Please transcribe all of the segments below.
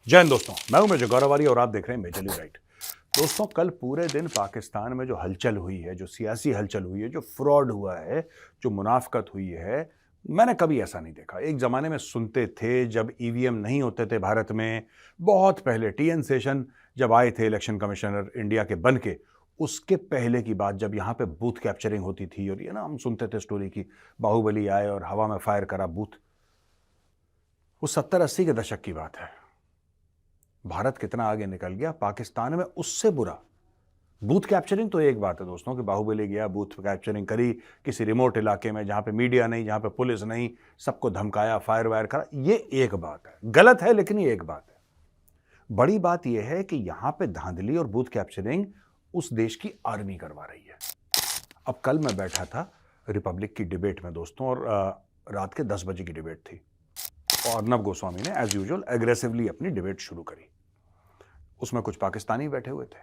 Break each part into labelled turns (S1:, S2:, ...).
S1: जय हिंद दोस्तों, मैं हूं मेजर गौरवारी और आप देख रहे हैं मेजरली राइट। दोस्तों, कल पूरे दिन पाकिस्तान में जो हलचल हुई है, जो सियासी हलचल हुई है, जो फ्रॉड हुआ है, जो मुनाफकत हुई है, मैंने कभी ऐसा नहीं देखा। एक जमाने में सुनते थे जब ईवीएम नहीं होते थे भारत में, बहुत पहले टीएन शेषन जब आए थे इलेक्शन कमिश्नर इंडिया के बन के, उसके पहले की बात जब यहाँ पे बूथ कैप्चरिंग होती थी और ये ना हम सुनते थे स्टोरी की बाहुबली आए और हवा में फायर करा बूथ। वो 70-80 के दशक की बात है। भारत कितना आगे निकल गया, पाकिस्तान में उससे बुरा बूथ कैप्चरिंग तो एक बात है दोस्तों कि बाहुबली गया बूथ कैप्चरिंग करी किसी रिमोट इलाके में जहां पे मीडिया नहीं, जहां पे पुलिस नहीं, सबको धमकाया, फायर वायर करा, ये एक बात है, गलत है लेकिन ये एक बात है। बड़ी बात यह है कि यहां पे धांधली और बूथ कैप्चरिंग उस देश की आर्मी करवा रही है। अब कल मैं बैठा था रिपब्लिक की डिबेट में दोस्तों और रात के 10 बजे की डिबेट थी और अर्नब गोस्वामी ने एज यूजुअल एग्रेसिवली अपनी डिबेट शुरू करी। उसमें कुछ पाकिस्तानी बैठे हुए थे।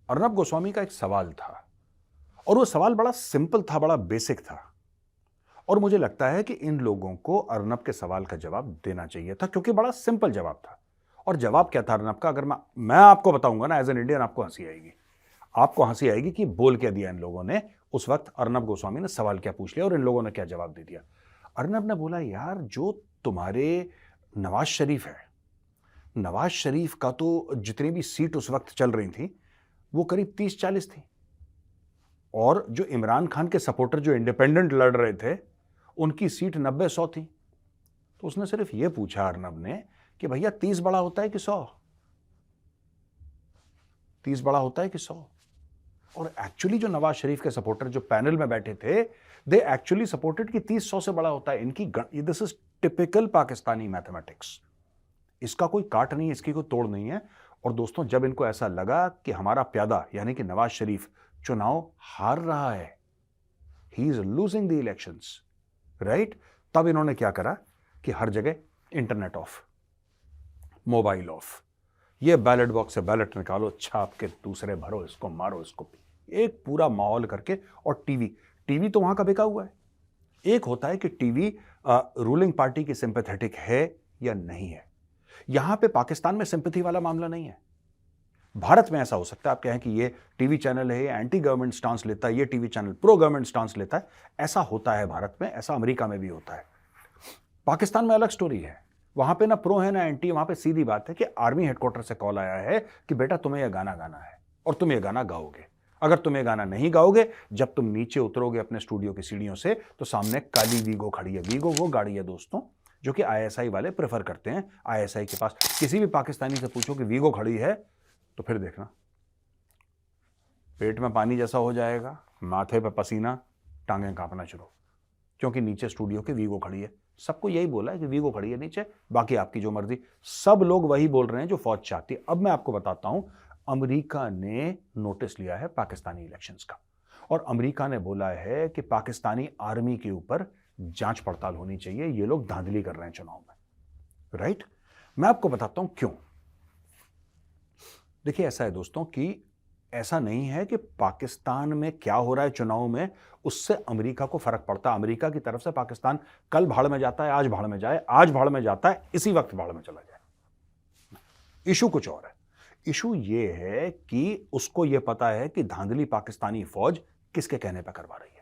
S1: अर्नब गोस्वामी का एक सवाल था और वो सवाल बड़ा सिंपल था, बड़ा बेसिक था और मुझे लगता है कि इन लोगों को अर्नब के सवाल का जवाब देना चाहिए था क्योंकि बड़ा सिंपल जवाब था। और जवाब क्या था अर्नब का, अगर मैं आपको बताऊंगा ना एज एन इंडियन, आपको हंसी आएगी। आपको हंसी आएगी कि बोल क्या दिया इन लोगों ने उस वक्त। अर्नब गोस्वामी ने सवाल क्या पूछ लिया और इन लोगों ने क्या जवाब दे दिया। अर्नब ने बोला, यार जो तुम्हारे नवाज शरीफ है, नवाज शरीफ का तो जितनी भी सीट उस वक्त चल रही थी वो करीब 30-40 थी और जो इमरान खान के सपोर्टर जो इंडिपेंडेंट लड़ रहे थे उनकी सीट 90-100 थी। तो उसने सिर्फ ये पूछा अर्नब ने कि भैया 30 बड़ा होता है कि 100? 30 बड़ा होता है कि 100? और एक्चुअली जो नवाज शरीफ के सपोर्टर जो पैनल में बैठे थे, दे एक्चुअली सपोर्टेड कि 30-100 से बड़ा होता है। इनकी this is typical Pakistani mathematics. इसका कोई काट नहीं है, इसकी कोई तोड़ नहीं है। और दोस्तों, जब इनको ऐसा लगा कि हमारा प्यादा यानी कि नवाज शरीफ चुनाव हार रहा है, he is losing the elections, right, तब इन्होंने क्या करा कि हर जगह इंटरनेट ऑफ, मोबाइल ऑफ, ये बैलेट बॉक्स से बैलेट निकालो, छाप के दूसरे भरो, इसको मारो, इसको एक पूरा माहौल करके। और टीवी तो वहां का बिका हुआ है। एक होता है कि टीवी रूलिंग पार्टी की सिंपैथेटिक है या नहीं है। यहां पे पाकिस्तान में सिंपैथी वाला मामला नहीं है। भारत में ऐसा हो सकता है आप कहें कि ये टीवी चैनल है, ये एंटी गवर्नमेंट स्टांस लेता है, ये TV channel pro government stance लेता है। ऐसा होता है भारत में, ऐसा अमेरिका में भी होता है। पाकिस्तान में अलग स्टोरी है। वहां पे ना प्रो है ना एंटी, वहां पे सीधी बात है कि आर्मी हेडक्वार्टर से कॉल आया है कि बेटा तुम्हें यह गाना गाना है और तुम ये गाना गाओगे। अगर तुम ये गाना नहीं गाओगे, जब तुम नीचे उतरोगे अपने स्टूडियो की सीढ़ियों से, तो सामने काली वीगो खड़ी है। वीगो वो गाड़ी है दोस्तों जो कि आईएसआई वाले प्रेफर करते हैं। आईएसआई के पास किसी भी पाकिस्तानी से पूछो कि वीगो खड़ी है, तो फिर देखना पेट में पानी जैसा हो जाएगा, माथे पे पसीना, टांगें कांपना शुरू, क्योंकि नीचे स्टूडियो की वीगो खड़ी है। सबको यही बोला है कि वीगो खड़ी है नीचे, बाकी आपकी जो मर्जी। सब लोग वही बोल रहे हैं जो फौज चाहती है। अब मैं आपको बताता हूं, अमेरिका ने नोटिस लिया है पाकिस्तानी इलेक्शंस का और अमेरिका ने बोला है कि पाकिस्तानी आर्मी के ऊपर जांच पड़ताल होनी चाहिए, ये लोग धांधली कर रहे हैं चुनाव में, राइट। मैं आपको बताता हूं क्यों। देखिए, ऐसा है दोस्तों कि ऐसा नहीं है कि पाकिस्तान में क्या हो रहा है चुनाव में उससे अमेरिका को फर्क पड़ता। अमेरिका की तरफ से पाकिस्तान कल भाड़ में जाता है, आज भाड़ में जाए, आज भाड़ में जाता है, इसी वक्त भाड़ में चला जाए। इशू कुछ और है। इशू ये है कि उसको ये पता है कि धांधली पाकिस्तानी फौज किसके कहने पर करवा रही है।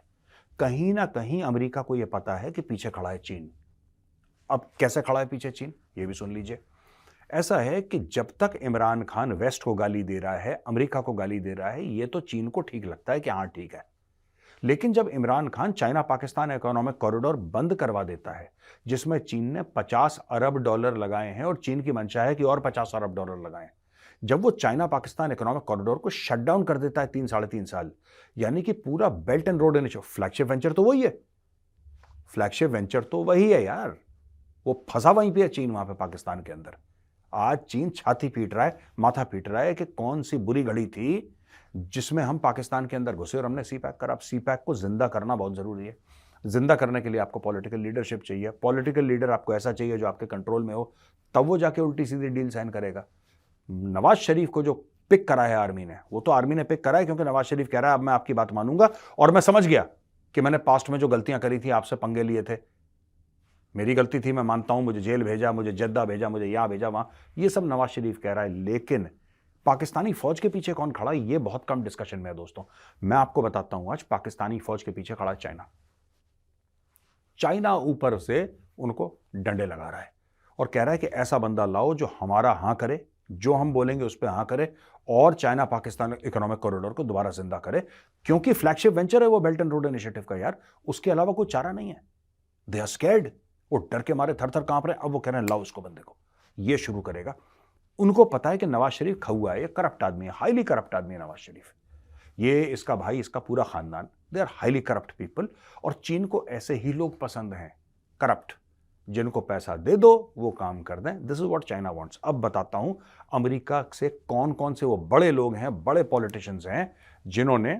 S1: कहीं ना कहीं अमेरिका को यह पता है कि पीछे खड़ा है चीन। अब कैसे खड़ा है पीछे चीन, यह भी सुन लीजिए। ऐसा है कि जब तक इमरान खान वेस्ट को गाली दे रहा है, अमेरिका को गाली दे रहा है, यह तो चीन को ठीक लगता है कि हां ठीक है। लेकिन जब Imran Khan China Pakistan economic corridor बंद करवा देता है, जिसमें चीन ने $50 अरब लगाए हैं और चीन की मंशा है कि और $50 अरब लगाएं, जब वो चाइना पाकिस्तान इकोनॉमिक कॉरिडोर को शट डाउन कर देता है 3-3.5 साल, यानी कि पूरा belt and road initiative, flagship venture तो वही है, फ्लैगशिप वेंचर तो वही है यार, वो फंसा वहीं पे है चीन, वहां पे पाकिस्तान के अंदर। आज चीन छाती पीट रहा है, माथा पीट रहा है कि कौन सी बुरी घड़ी थी जिसमें हम पाकिस्तान के अंदर घुसे और हमने सी पैक करा। अब सी पैक को जिंदा करना बहुत जरूरी है। जिंदा करने के लिए आपको पॉलिटिकल लीडरशिप चाहिए। पॉलिटिकल लीडर आपको ऐसा चाहिए जो आपके कंट्रोल में हो, तब वो जाके उल्टी सीधी डील साइन करेगा। नवाज शरीफ को जो पिक करा है आर्मी ने, वो तो आर्मी ने पिक करा है क्योंकि नवाज शरीफ कह रहा है अब मैं आपकी बात मानूंगा और मैं समझ गया कि मैंने पास्ट में जो गलतियां करी थी, आपसे पंगे लिए थे, मेरी गलती थी, मैं मानता हूं, मुझे जेल भेजा, मुझे जद्दा भेजा, मुझे यहां भेजा, वहां, ये सब नवाज शरीफ कह रहा है। लेकिन पाकिस्तानी फौज के पीछे कौन खड़ा है, ये बहुत कम डिस्कशन में है दोस्तों। मैं आपको बताता हूं, आज पाकिस्तानी फौज के पीछे खड़ा है चाइना। चाइना ऊपर से उनको डंडे लगा रहा है और कह रहा है कि ऐसा बंदा लाओ जो हमारा हां करे, जो हम बोलेंगे उस पर हां करे, और चाइना पाकिस्तान इकोनॉमिक कॉरिडोर को दोबारा जिंदा करे, क्योंकि फ्लैगशिप वेंचर है वो बेल्ट एंड रोड इनिशिएटिव का यार, उसके अलावा कोई चारा नहीं है। दे आर स्कैर्ड, वो डर के मारे थर थर कांप रहे हैं। अब वो कह रहे हैं लाओ उसको, बंदे को, ये शुरू करेगा। उनको पता है कि नवाज शरीफ खौआ है, ये करप्ट आदमी है, हाईली करप्ट आदमी है नवाज शरीफ, ये इसका भाई, इसका पूरा खानदान, they are highly corrupt people. और चीन को ऐसे ही लोग पसंद हैं, करप्ट, जिनको पैसा दे दो वो काम कर दें। This is what China wants. अब बताता हूं अमेरिका से कौन कौन से वो बड़े लोग हैं, बड़े पॉलिटिशियंस हैं, जिन्होंने,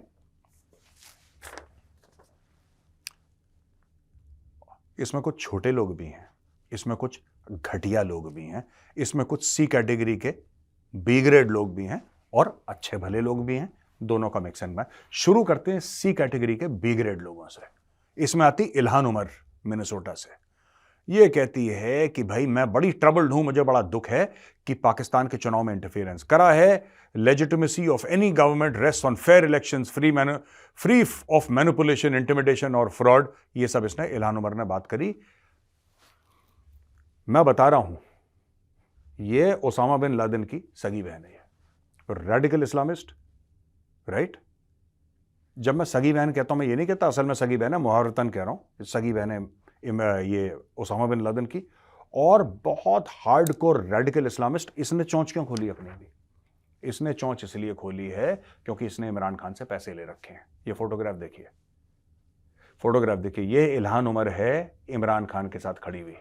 S1: इसमें कुछ छोटे लोग भी हैं, इसमें कुछ घटिया लोग भी हैं, इसमें कुछ सी कैटेगरी के बी ग्रेड लोग भी हैं, और अच्छे भले लोग भी हैं, दोनों का मिक्स एंड मैच। शुरू करते हैं सी कैटेगरी के बी ग्रेड लोगों से। इसमें आती इल्हान उमर मिनेसोटा से। ये कहती है कि भाई मैं बड़ी ट्रबल्ड हूं, मुझे बड़ा दुख है कि पाकिस्तान के चुनाव में इंटरफेरेंस करा है। Legitimacy of any government rest on fair elections, free of manipulation, intimidation और फ्रॉड। ये सब इसने, इल्हान उमर ने बात करी। मैं बता रहा हूं, ये ओसामा बिन लादेन की सगी बहन है, रेडिकल इस्लामिस्ट, राइट। जब मैं सगी बहन कहता हूं, मैं ये नहीं कहता असल में सगी बहन है, मुहावरतन कह रहा हूं, सगी बहन है ये ओसामा बिन लादेन की, और बहुत हार्डकोर रेडिकल इस्लामिस्ट। इसने चोंच क्यों खोली अपनी भी? इसने चोंच इसलिए खोली है क्योंकि इसने इमरान खान से पैसे ले रखे हैं। ये फोटोग्राफ देखिए, फोटोग्राफ देखिए, ये इल्हान उमर है इमरान खान के साथ खड़ी हुई।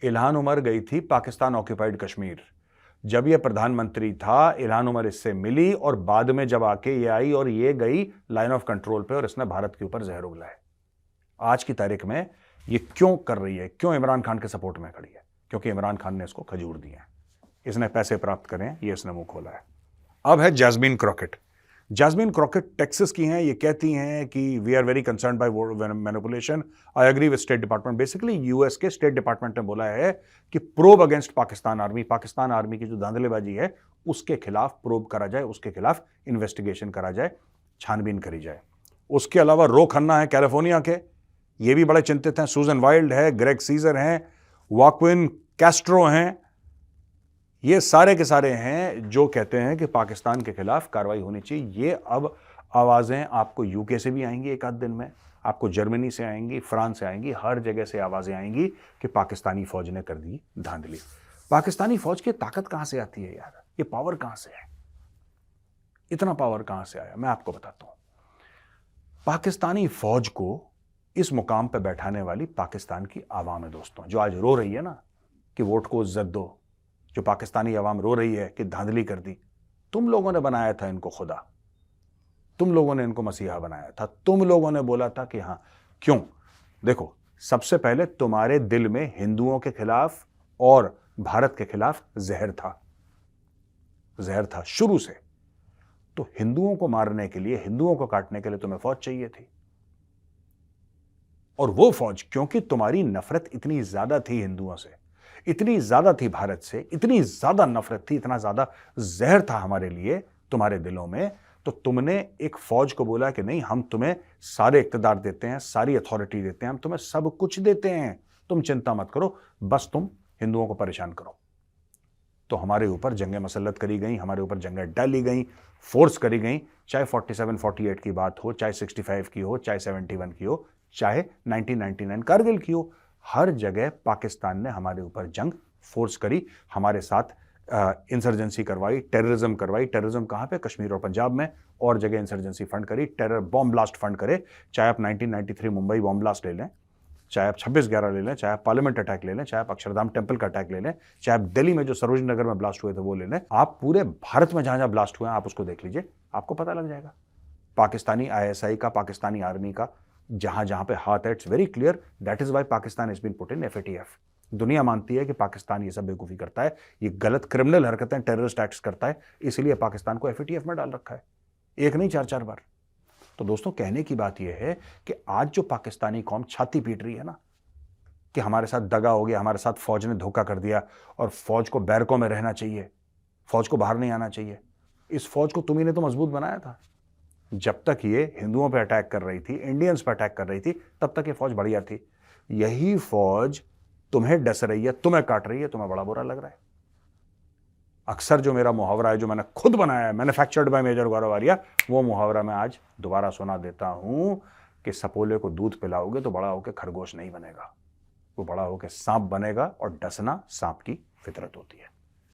S1: इल्हान उमर गई थी पाकिस्तान ऑक्यूपाइड कश्मीर, जब ये प्रधानमंत्री था इल्हान उमर इससे मिली, और बाद में जब आके ये आई और ये गई लाइन ऑफ कंट्रोल पे, और इसने भारत के ऊपर जहर उगला है। आज की तारीख में ये क्यों कर रही है, क्यों इमरान खान के सपोर्ट में खड़ी है? क्योंकि इमरान खान ने इसको खजूर दिए हैं, इसने पैसे प्राप्त करे, ये इसने मुंह खोला है। अब है Jasmine Crockett. Jasmine Crockett Texas की हैं। ये कहती हैं कि we are very concern by manipulation, I agree with State Department. Basically US के स्टेट डिपार्टमेंट ने बोला है कि probe against Pakistan army, Pakistan army की जो धांधलेबाजी है उसके खिलाफ प्रोब करा जाए, उसके खिलाफ इन्वेस्टिगेशन करा जाए, छानबीन करी जाए। उसके अलावा रो खन्ना है कैलिफोर्निया के, ये भी बड़े चिंतित हैं। सूजन वाइल्ड है, ग्रेग सीजर हैं, वाक्विन कैस्ट्रो हैं, ये सारे के सारे हैं जो कहते हैं कि पाकिस्तान के खिलाफ कार्रवाई होनी चाहिए। ये अब आवाज़ें आपको यूके से भी आएंगी एक आध दिन में, आपको जर्मनी से आएंगी, फ्रांस से आएंगी, हर जगह से आवाज़ें आएंगी कि पाकिस्तानी फौज ने कर दी धांधली। पाकिस्तानी फौज की ताकत कहाँ से आती है यार? ये पावर कहाँ से है? इतना पावर कहाँ से आया? मैं आपको बताता हूँ। पाकिस्तानी फौज को इस मुकाम पर बैठाने वाली पाकिस्तान की आवाम है दोस्तों, जो आज रो रही है ना कि वोट को इज्जत दो। जो पाकिस्तानी आवाम रो रही है कि धांधली कर दी, तुम लोगों ने बनाया था इनको खुदा, तुम लोगों ने इनको मसीहा बनाया था, तुम लोगों ने बोला था कि हां। क्यों? देखो, सबसे पहले तुम्हारे दिल में हिंदुओं के खिलाफ और भारत के खिलाफ जहर था, जहर था शुरू से। तो हिंदुओं को मारने के लिए, हिंदुओं को काटने के लिए तुम्हें फौज चाहिए थी। और वो फौज, क्योंकि तुम्हारी नफरत इतनी ज्यादा थी हिंदुओं से, इतनी ज्यादा थी भारत से, इतनी ज्यादा नफरत थी, इतना ज्यादा जहर था हमारे लिए तुम्हारे दिलों में, तो तुमने एक फौज को बोला कि नहीं, हम तुम्हें सारे इख्तिदार देते हैं, सारी अथॉरिटी देते हैं, हम तुम्हें सब कुछ देते हैं, तुम चिंता मत करो, बस तुम हिंदुओं को परेशान करो। तो हमारे ऊपर जंगें मसल्लत करी गई, हमारे ऊपर जंगें डाली गई, फोर्स करी गई, चाहे 47-48 की बात हो, चाहे 65 की हो, चाहे 71 की हो, चाहे 1999 कारगिल की हो, हर जगह पाकिस्तान ने हमारे ऊपर जंग फोर्स करी, हमारे साथ इंसर्जेंसी करवाई, टेररिज्म करवाई। टेररिज्म कहां पे? कश्मीर और पंजाब में, और जगह इंसर्जेंसी फंड करी, टेरर बॉम्ब ब्लास्ट फंड करे। चाहे आप 1993 मुंबई बॉम्ब ब्लास्ट ले लें, चाहे आप 26/11 ले लें, चाहे आप पार्लियामेंट अटैक ले लें, चाहे आप अक्षरधाम टेंपल का अटैक ले लें, चाहे आप दिल्ली में जो सरोजनी नगर में ब्लास्ट हुए थे वो ले लें, आप पूरे भारत में जहां जहां ब्लास्ट हुए हैं आप उसको देख लीजिए, आपको पता लग जाएगा। पाकिस्तानी ISI का, पाकिस्तानी आर्मी का जहां जहां पे हाथ है, it's very clear. That is why Pakistan has been put in FATF। दुनिया मानती है कि पाकिस्तान ये सब बेवकूफ़ी करता है, ये गलत क्रिमिनल हरकतें, टेररिस्ट एक्ट्स करता है, इसलिए पाकिस्तान को FATF में डाल रखा है, एक नहीं 4-4 बार। तो दोस्तों, कहने की बात यह है कि आज जो पाकिस्तानी कौम छाती पीट रही है ना, कि हमारे साथ दगा हो गया, हमारे साथ फौज ने धोखा कर दिया और फौज को बैरकों में रहना चाहिए, फौज को बाहर नहीं आना चाहिए। इस फौज को तुम्ही ने तो मजबूत बनाया था। जब तक ये हिंदुओं पे अटैक कर रही थी, इंडियंस पे अटैक कर रही थी, तब तक ये फौज बढ़िया थी। यही फौज तुम्हें डस रही है, तुम्हें काट रही है, तुम्हें बड़ा बुरा लग रहा है। अक्सर जो मेरा मुहावरा है, जो मैंने खुद बनाया है, मैन्युफैक्चर्ड बाय मेजर गौरव आर्या, वो मुहावरा मैं आज दोबारा सुना देता हूं कि सपोले को दूध पिलाओगे तो बड़ा होकर खरगोश नहीं बनेगा, वो बड़ा होकर सांप बनेगा, और डसना सांप की फितरत होती है।